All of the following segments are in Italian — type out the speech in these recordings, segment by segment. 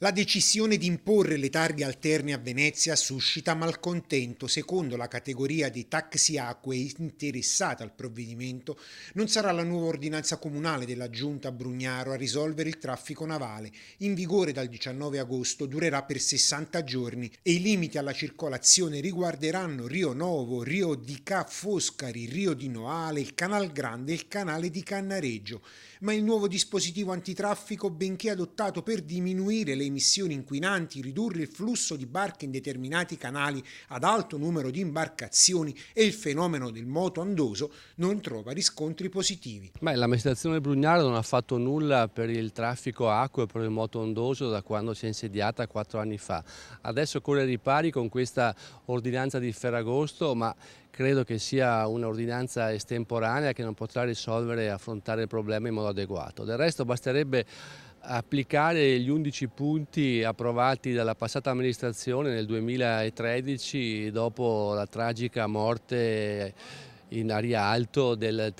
La decisione di imporre le targhe alterne a Venezia suscita malcontento. Secondo la categoria dei taxi acque interessata al provvedimento, non sarà la nuova ordinanza comunale della Giunta Brugnaro a risolvere il traffico navale. In vigore dal 19 agosto durerà per 60 giorni e i limiti alla circolazione riguarderanno Rio Novo, Rio di Ca' Foscari, Rio di Noale, il Canal Grande e il canale di Cannareggio. Ma il nuovo dispositivo antitraffico, benché adottato per diminuire le emissioni inquinanti, ridurre il flusso di barche in determinati canali ad alto numero di imbarcazioni e il fenomeno del moto ondoso, non trova riscontri positivi. L'amministrazione Brugnaro non ha fatto nulla per il traffico acqueo e per il moto ondoso da quando si è insediata 4 anni fa. Adesso corre ai ripari con questa ordinanza di Ferragosto, ma credo che sia un'ordinanza estemporanea che non potrà risolvere e affrontare il problema in modo adeguato. Del resto basterebbe applicare gli 11 punti approvati dalla passata amministrazione nel 2013 dopo la tragica morte in Arialto del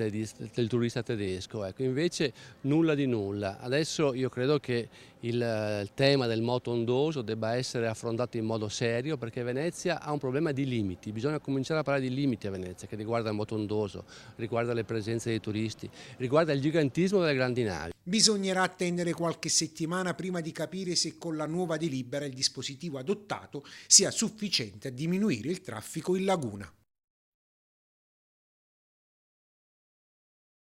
turista tedesco. Ecco, invece nulla di nulla. Adesso io credo che il tema del moto ondoso debba essere affrontato in modo serio, perché Venezia ha un problema di limiti. Bisogna cominciare a parlare di limiti a Venezia, che riguarda il moto ondoso, riguarda le presenze dei turisti, riguarda il gigantismo delle grandi navi. Bisognerà attendere qualche settimana prima di capire se con la nuova delibera il dispositivo adottato sia sufficiente a diminuire il traffico in laguna.